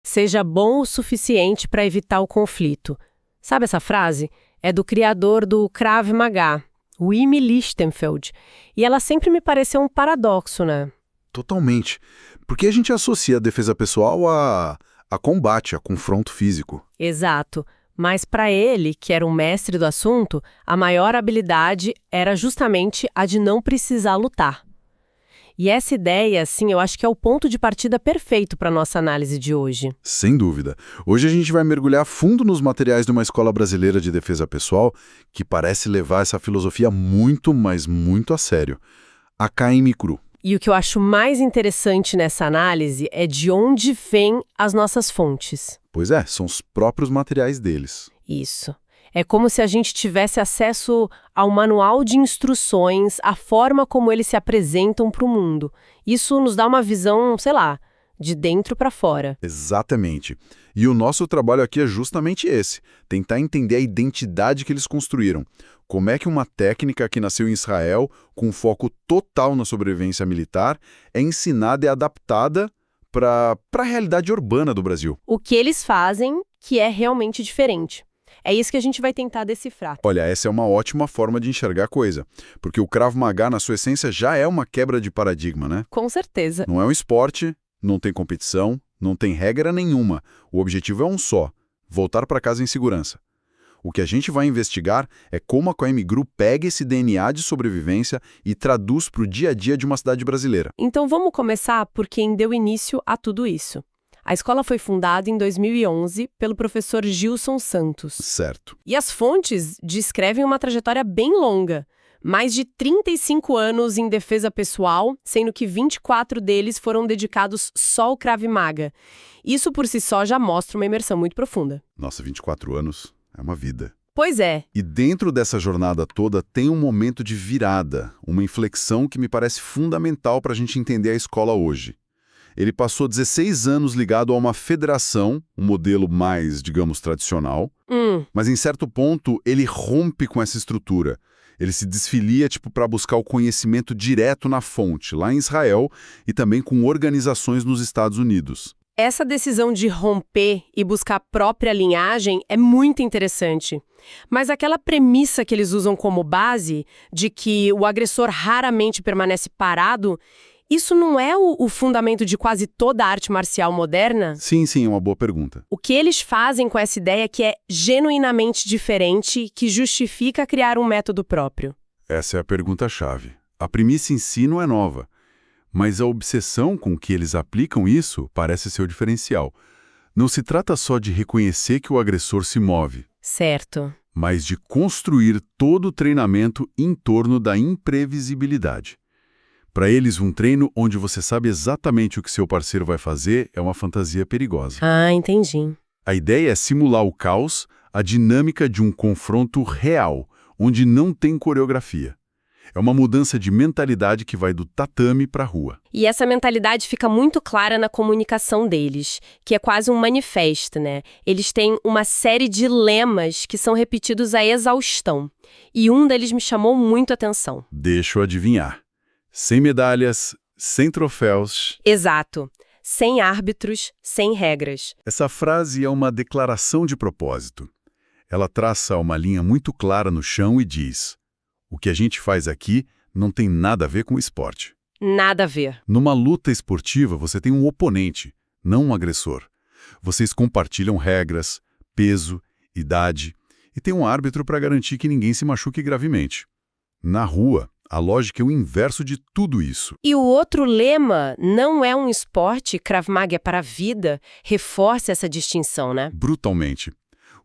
seja bom o suficiente para evitar o conflito. Sabe essa frase? É do criador do Krav Maga, o Imi Lichtenfeld. E ela sempre me pareceu um paradoxo, né? Totalmente. Porque a gente associa a defesa pessoal a combate, a confronto físico. Exato. Mas para ele, que era um mestre do assunto, a maior habilidade era justamente a de não precisar lutar. E essa ideia, assim, eu acho que é o ponto de partida perfeito para a nossa análise de hoje. Sem dúvida. Hoje a gente vai mergulhar fundo nos materiais de uma escola brasileira de defesa pessoal que parece levar essa filosofia muito, mas muito a sério. A KM Kru. E o que eu acho mais interessante nessa análise é de onde vêm as nossas fontes. Pois é, são os próprios materiais deles. Isso. É como se a gente tivesse acesso ao manual de instruções, à forma como eles se apresentam para o mundo. Isso nos dá uma visão, sei lá, de dentro para fora. Exatamente. E o nosso trabalho aqui é justamente esse, tentar entender a identidade que eles construíram. Como é que uma técnica que nasceu em Israel, com foco total na sobrevivência militar, é ensinada e adaptada para a realidade urbana do Brasil. O que eles fazem que é realmente diferente. É isso que a gente vai tentar decifrar. Olha, essa é uma ótima forma de enxergar a coisa, porque o Krav Maga, na sua essência, já é uma quebra de paradigma, né? Com certeza. Não é um esporte, não tem competição, não tem regra nenhuma. O objetivo é um só: voltar para casa em segurança. O que a gente vai investigar é como a KM Kru pega esse DNA de sobrevivência e traduz para o dia a dia de uma cidade brasileira. Então vamos começar por quem deu início a tudo isso. A escola foi fundada em 2011 pelo professor Gilson Santos. Certo. E as fontes descrevem uma trajetória bem longa. Mais de 35 anos em defesa pessoal, sendo que 24 deles foram dedicados só ao Krav Maga. Isso por si só já mostra uma imersão muito profunda. Nossa, 24 anos é uma vida. Pois é. E dentro dessa jornada toda tem um momento de virada, uma inflexão que me parece fundamental para a gente entender a escola hoje. Ele passou 16 anos ligado a uma federação, um modelo mais, digamos, tradicional, mas em certo ponto ele rompe com essa estrutura. Ele se desfilia para buscar o conhecimento direto na fonte, lá em Israel, e também com organizações nos Estados Unidos. Essa decisão de romper e buscar a própria linhagem é muito interessante. Mas aquela premissa que eles usam como base, de que o agressor raramente permanece parado, isso não é o fundamento de quase toda a arte marcial moderna? Sim, é uma boa pergunta. O que eles fazem com essa ideia que é genuinamente diferente, que justifica criar um método próprio? Essa é a pergunta-chave. A premissa em si não é nova, mas a obsessão com que eles aplicam isso parece ser o diferencial. Não se trata só de reconhecer que o agressor se move. Certo. Mas de construir todo o treinamento em torno da imprevisibilidade. Para eles, um treino onde você sabe exatamente o que seu parceiro vai fazer é uma fantasia perigosa. Ah, entendi. A ideia é simular o caos, a dinâmica de um confronto real, onde não tem coreografia. É uma mudança de mentalidade que vai do tatame para a rua. E essa mentalidade fica muito clara na comunicação deles, que é quase um manifesto, né? Eles têm uma série de lemas que são repetidos à exaustão. E um deles me chamou muito a atenção. Deixa eu adivinhar. Sem medalhas, sem troféus. Exato. Sem árbitros, sem regras. Essa frase é uma declaração de propósito. Ela traça uma linha muito clara no chão e diz: o que a gente faz aqui não tem nada a ver com o esporte. Nada a ver. Numa luta esportiva, você tem um oponente, não um agressor. Vocês compartilham regras, peso, idade e tem um árbitro para garantir que ninguém se machuque gravemente. Na rua, a lógica é o inverso de tudo isso. E o outro lema, não é um esporte, Krav Maga é para a vida, reforça essa distinção, né? Brutalmente.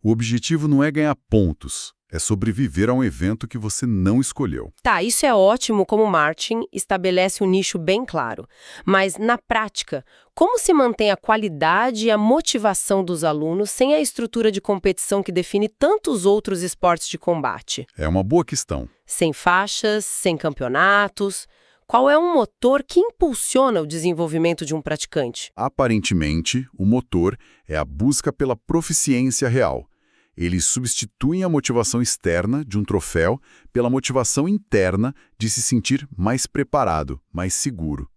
O objetivo não é ganhar pontos, é sobreviver a um evento que você não escolheu. Tá, isso é ótimo como Martin estabelece um nicho bem claro. Mas, na prática, como se mantém a qualidade e a motivação dos alunos sem a estrutura de competição que define tantos outros esportes de combate? É uma boa questão. Sem faixas, sem campeonatos. Qual é um motor que impulsiona o desenvolvimento de um praticante? Aparentemente, o motor é a busca pela proficiência real. Eles substituem a motivação externa de um troféu pela motivação interna de se sentir mais preparado, mais seguro.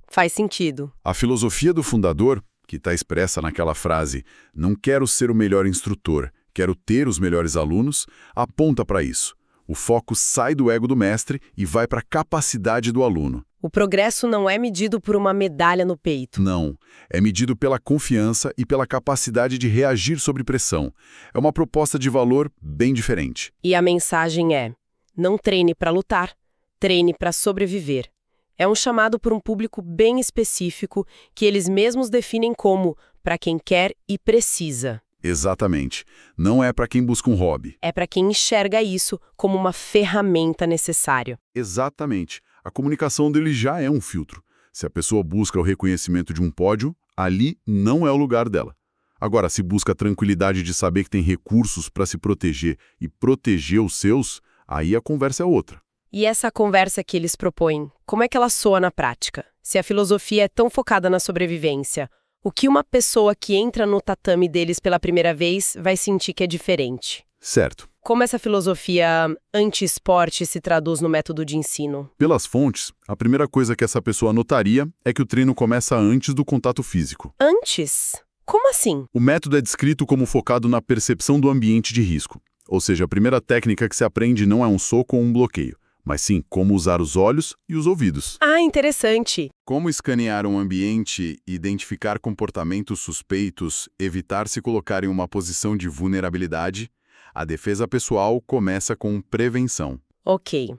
Faz sentido. A filosofia do fundador, que está expressa naquela frase "não quero ser o melhor instrutor, quero ter os melhores alunos", aponta para isso. O foco sai do ego do mestre e vai para a capacidade do aluno. O progresso não é medido por uma medalha no peito. Não, é medido pela confiança e pela capacidade de reagir sob pressão. É uma proposta de valor bem diferente. E a mensagem é: não treine para lutar, treine para sobreviver. É um chamado por um público bem específico que eles mesmos definem como para quem quer e precisa. Exatamente. Não é para quem busca um hobby. É para quem enxerga isso como uma ferramenta necessária. Exatamente. A comunicação dele já é um filtro. Se a pessoa busca o reconhecimento de um pódio, ali não é o lugar dela. Agora, se busca a tranquilidade de saber que tem recursos para se proteger e proteger os seus, aí a conversa é outra. E essa conversa que eles propõem, como é que ela soa na prática? Se a filosofia é tão focada na sobrevivência, o que uma pessoa que entra no tatame deles pela primeira vez vai sentir que é diferente? Certo. Como essa filosofia anti-esporte se traduz no método de ensino? Pelas fontes, a primeira coisa que essa pessoa notaria é que o treino começa antes do contato físico. Antes? Como assim? O método é descrito como focado na percepção do ambiente de risco. Ou seja, a primeira técnica que se aprende não é um soco ou um bloqueio, mas sim como usar os olhos e os ouvidos. Ah, interessante. Como escanear um ambiente, identificar comportamentos suspeitos, evitar se colocar em uma posição de vulnerabilidade. A defesa pessoal começa com prevenção. Ok.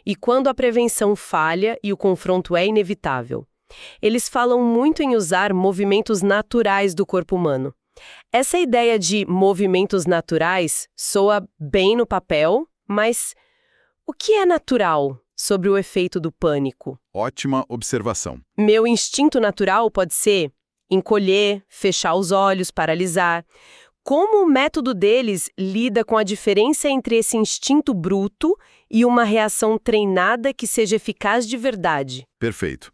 E quando a prevenção falha e o confronto é inevitável? Eles falam muito em usar movimentos naturais do corpo humano. Essa ideia de movimentos naturais soa bem no papel, mas o que é natural sobre o efeito do pânico? Ótima observação. Meu instinto natural pode ser encolher, fechar os olhos, paralisar. Como o método deles lida com a diferença entre esse instinto bruto e uma reação treinada que seja eficaz de verdade? Perfeito.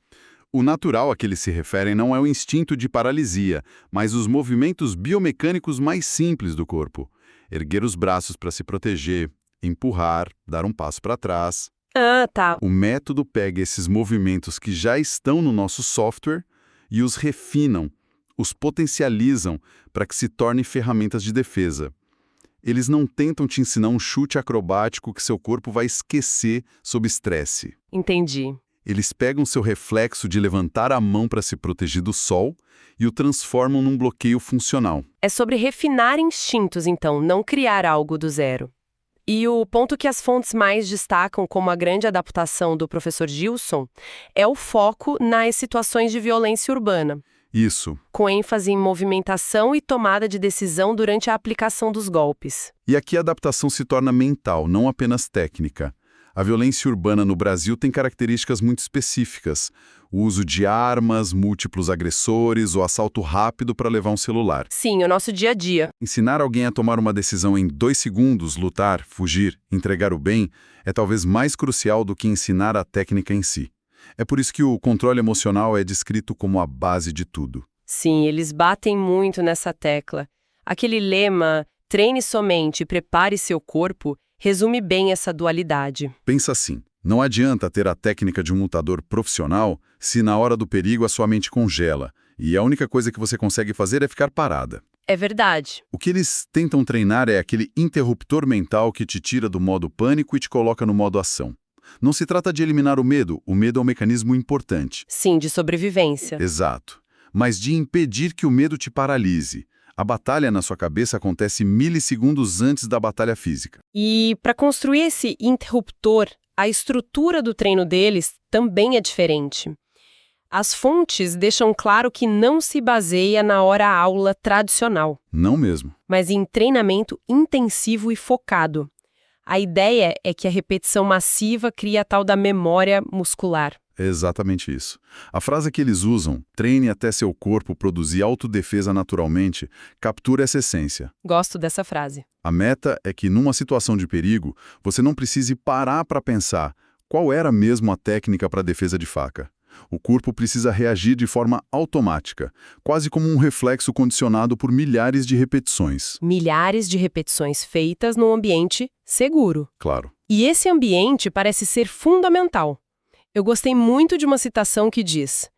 O natural a que eles se referem não é o instinto de paralisia, mas os movimentos biomecânicos mais simples do corpo. Erguer os braços para se proteger, empurrar, dar um passo para trás. Ah, tá. O método pega esses movimentos que já estão no nosso software e os refinam, os potencializam para que se tornem ferramentas de defesa. Eles não tentam te ensinar um chute acrobático que seu corpo vai esquecer sob estresse. Entendi. Eles pegam seu reflexo de levantar a mão para se proteger do sol e o transformam num bloqueio funcional. É sobre refinar instintos, então, não criar algo do zero. E o ponto que as fontes mais destacam como a grande adaptação do professor Gilson é o foco nas situações de violência urbana. Isso. Com ênfase em movimentação e tomada de decisão durante a aplicação dos golpes. E aqui a adaptação se torna mental, não apenas técnica. A violência urbana no Brasil tem características muito específicas. O uso de armas, múltiplos agressores, o assalto rápido para levar um celular. Sim, o nosso dia a dia. Ensinar alguém a tomar uma decisão em 2 segundos, lutar, fugir, entregar o bem, é talvez mais crucial do que ensinar a técnica em si. É por isso que o controle emocional é descrito como a base de tudo. Sim, eles batem muito nessa tecla. Aquele lema, treine somente e prepare seu corpo, resume bem essa dualidade. Pensa assim, não adianta ter a técnica de um lutador profissional se na hora do perigo a sua mente congela e a única coisa que você consegue fazer é ficar parada. É verdade. O que eles tentam treinar é aquele interruptor mental que te tira do modo pânico e te coloca no modo ação. Não se trata de eliminar o medo é um mecanismo importante. Sim, de sobrevivência. Exato. Mas de impedir que o medo te paralise. A batalha na sua cabeça acontece milissegundos antes da batalha física. E para construir esse interruptor, a estrutura do treino deles também é diferente. As fontes deixam claro que não se baseia na hora-aula tradicional. Não mesmo. Mas em treinamento intensivo e focado. A ideia é que a repetição massiva cria a tal da memória muscular. É exatamente isso. A frase que eles usam, treine até seu corpo produzir autodefesa naturalmente, captura essa essência. Gosto dessa frase. A meta é que, numa situação de perigo, você não precise parar para pensar qual era mesmo a técnica para a defesa de faca. O corpo precisa reagir de forma automática, quase como um reflexo condicionado por milhares de repetições. Milhares de repetições feitas num ambiente seguro. Claro. E esse ambiente parece ser fundamental. Eu gostei muito de uma citação que diz: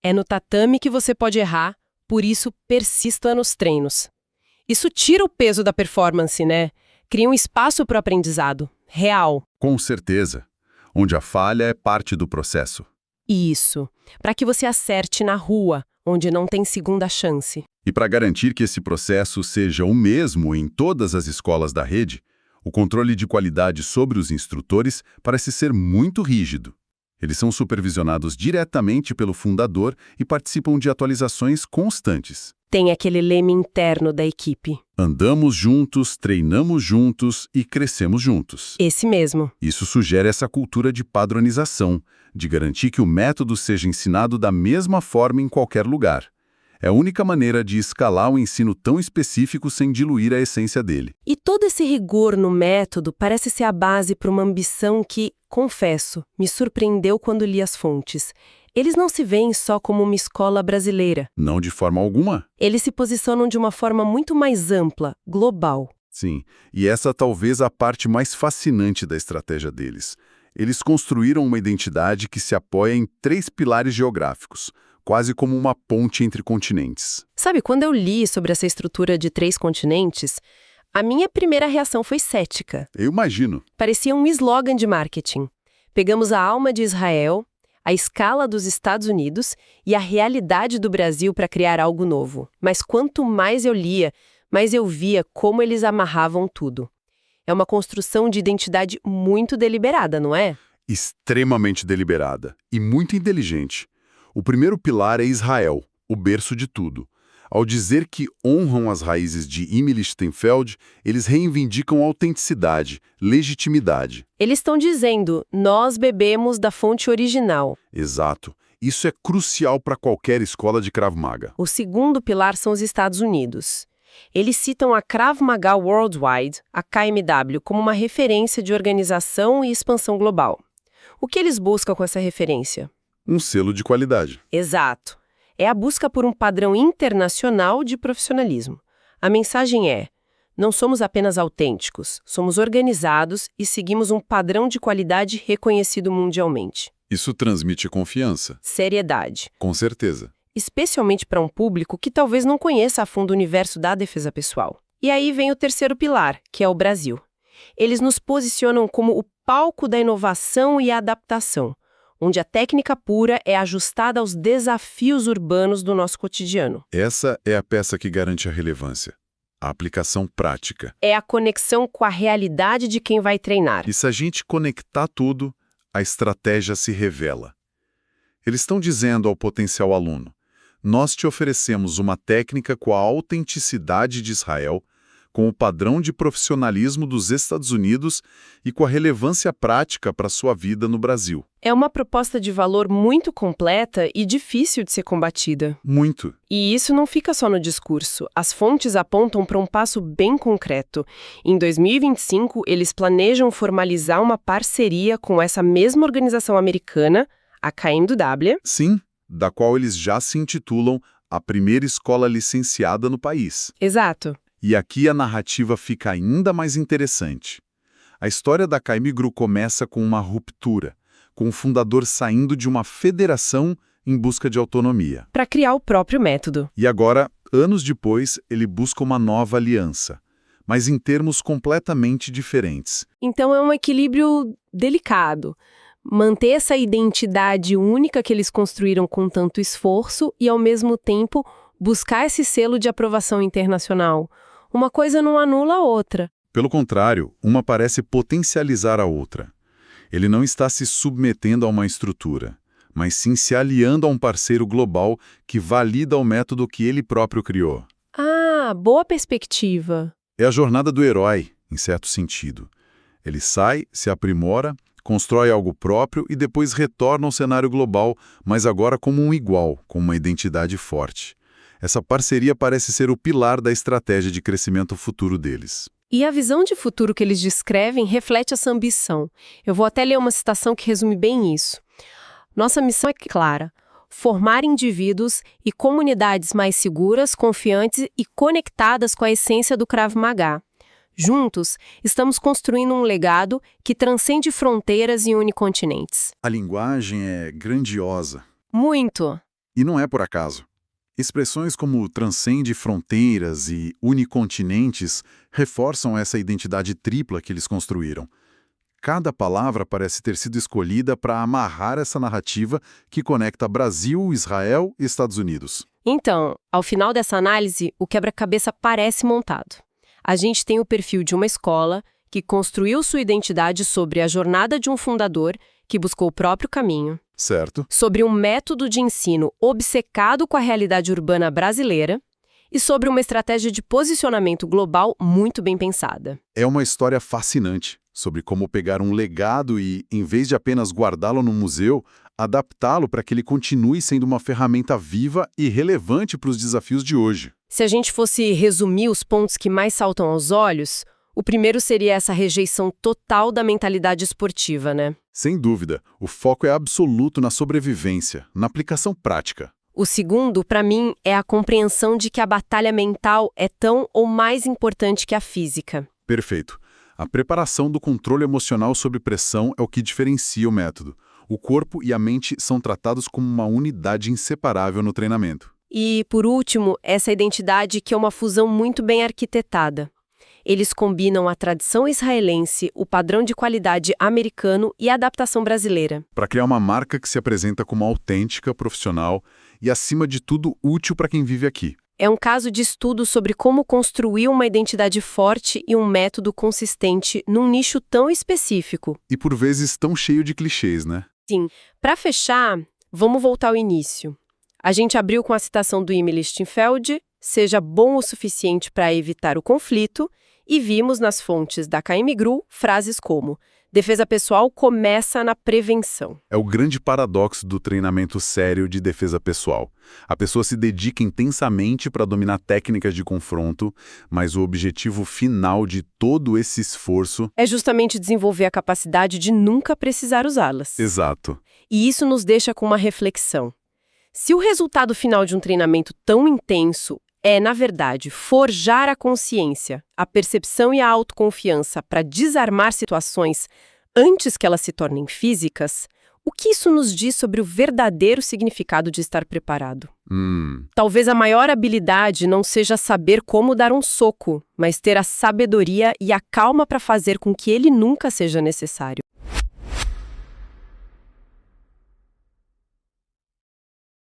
é no tatame que você pode errar, Por isso, persista nos treinos. Isso tira o peso da performance, né? Cria um espaço para o aprendizado, real. Com certeza. Onde a falha é parte do processo. Isso, para que você acerte na rua, onde não tem segunda chance. E para garantir que esse processo seja o mesmo em todas as escolas da rede, o controle de qualidade sobre os instrutores parece ser muito rígido. Eles são supervisionados diretamente pelo fundador e participam de atualizações constantes. Tem aquele lema interno da equipe. Andamos juntos, treinamos juntos e crescemos juntos. Esse mesmo. Isso sugere essa cultura de padronização, de garantir que o método seja ensinado da mesma forma em qualquer lugar. É a única maneira de escalar um ensino tão específico sem diluir a essência dele. E todo esse rigor no método parece ser a base para uma ambição que, confesso, me surpreendeu quando li as fontes. Eles não se veem só como uma escola brasileira. Não de forma alguma. Eles se posicionam de uma forma muito mais ampla, global. Sim, e essa talvez a parte mais fascinante da estratégia deles. Eles construíram uma identidade que se apoia em 3 pilares geográficos, quase como uma ponte entre continentes. Sabe, quando eu li sobre essa estrutura de 3 continentes, a minha primeira reação foi cética. Eu imagino. Parecia um slogan de marketing. Pegamos a alma de Israel, a escala dos Estados Unidos e a realidade do Brasil para criar algo novo. Mas quanto mais eu lia, mais eu via como eles amarravam tudo. É uma construção de identidade muito deliberada, não é? Extremamente deliberada e muito inteligente. O primeiro pilar é Israel, o berço de tudo. Ao dizer que honram as raízes de Emily Steinfeld, eles reivindicam autenticidade, legitimidade. Eles estão dizendo, nós bebemos da fonte original. Exato. Isso é crucial para qualquer escola de Krav Maga. O segundo pilar são os Estados Unidos. Eles citam a Krav Maga Worldwide, a KMW, como uma referência de organização e expansão global. O que eles buscam com essa referência? Um selo de qualidade. Exato. É a busca por um padrão internacional de profissionalismo. A mensagem é: não somos apenas autênticos, somos organizados e seguimos um padrão de qualidade reconhecido mundialmente. Isso transmite confiança. Seriedade. Com certeza. Especialmente para um público que talvez não conheça a fundo o universo da defesa pessoal. E aí vem o terceiro pilar, que é o Brasil. Eles nos posicionam como o palco da inovação e adaptação, onde a técnica pura é ajustada aos desafios urbanos do nosso cotidiano. Essa é a peça que garante a relevância. A aplicação prática. É a conexão com a realidade de quem vai treinar. E se a gente conectar tudo, a estratégia se revela. Eles estão dizendo ao potencial aluno: nós te oferecemos uma técnica com a autenticidade de Israel, com o padrão de profissionalismo dos Estados Unidos e com a relevância prática para a sua vida no Brasil. É uma proposta de valor muito completa e difícil de ser combatida. Muito. E isso não fica só no discurso. As fontes apontam para um passo bem concreto. Em 2025, eles planejam formalizar uma parceria com essa mesma organização americana, a KMW. Sim, da qual eles já se intitulam a primeira escola licenciada no país. Exato. E aqui a narrativa fica ainda mais interessante. A história da KMGRU começa com uma ruptura, com o fundador saindo de uma federação em busca de autonomia. Para criar o próprio método. E agora, anos depois, ele busca uma nova aliança, mas em termos completamente diferentes. Então é um equilíbrio delicado. Manter essa identidade única que eles construíram com tanto esforço e, ao mesmo tempo, buscar esse selo de aprovação internacional. Uma coisa não anula a outra. Pelo contrário, uma parece potencializar a outra. Ele não está se submetendo a uma estrutura, mas sim se aliando a um parceiro global que valida o método que ele próprio criou. Ah, boa perspectiva. É a jornada do herói, em certo sentido. Ele sai, se aprimora, constrói algo próprio e depois retorna ao cenário global, mas agora como um igual, com uma identidade forte. Essa parceria parece ser o pilar da estratégia de crescimento futuro deles. E a visão de futuro que eles descrevem reflete essa ambição. Eu vou até ler uma citação que resume bem isso. Nossa missão é clara: formar indivíduos e comunidades mais seguras, confiantes e conectadas com a essência do Krav Maga. Juntos, estamos construindo um legado que transcende fronteiras e une continentes. A linguagem é grandiosa. Muito. E não é por acaso. Expressões como transcende fronteiras e unicontinentes reforçam essa identidade tripla que eles construíram. Cada palavra parece ter sido escolhida para amarrar essa narrativa que conecta Brasil, Israel e Estados Unidos. Então, ao final dessa análise, o quebra-cabeça parece montado. A gente tem o perfil de uma escola que construiu sua identidade sobre a jornada de um fundador que buscou o próprio caminho, Certo? sobre um método de ensino obcecado com a realidade urbana brasileira e sobre uma estratégia de posicionamento global muito bem pensada. É uma história fascinante sobre como pegar um legado e, em vez de apenas guardá-lo no museu, adaptá-lo para que ele continue sendo uma ferramenta viva e relevante para os desafios de hoje. Se a gente fosse resumir os pontos que mais saltam aos olhos, o primeiro seria essa rejeição total da mentalidade esportiva, né? Sem dúvida, o foco é absoluto na sobrevivência, na aplicação prática. O segundo, para mim, é a compreensão de que a batalha mental é tão ou mais importante que a física. Perfeito. A preparação do controle emocional sob pressão é o que diferencia o método. O corpo e a mente são tratados como uma unidade inseparável no treinamento. E, por último, essa identidade que é uma fusão muito bem arquitetada. Eles combinam a tradição israelense, o padrão de qualidade americano e a adaptação brasileira. Para criar uma marca que se apresenta como autêntica, profissional e, acima de tudo, útil para quem vive aqui. É um caso de estudo sobre como construir uma identidade forte e um método consistente num nicho tão específico. E por vezes tão cheio de clichês, né? Sim. Para fechar, vamos voltar ao início. A gente abriu com a citação do Emil Lichtenfeld, seja bom o suficiente para evitar o conflito, e vimos nas fontes da KM-GRU frases como defesa pessoal começa na prevenção. É o grande paradoxo do treinamento sério de defesa pessoal. A pessoa se dedica intensamente para dominar técnicas de confronto, mas o objetivo final de todo esse esforço é justamente desenvolver a capacidade de nunca precisar usá-las. Exato. E isso nos deixa com uma reflexão. Se o resultado final de um treinamento tão intenso é, na verdade, forjar a consciência, a percepção e a autoconfiança para desarmar situações antes que elas se tornem físicas, o que isso nos diz sobre o verdadeiro significado de estar preparado? Talvez a maior habilidade não seja saber como dar um soco, mas ter a sabedoria e a calma para fazer com que ele nunca seja necessário.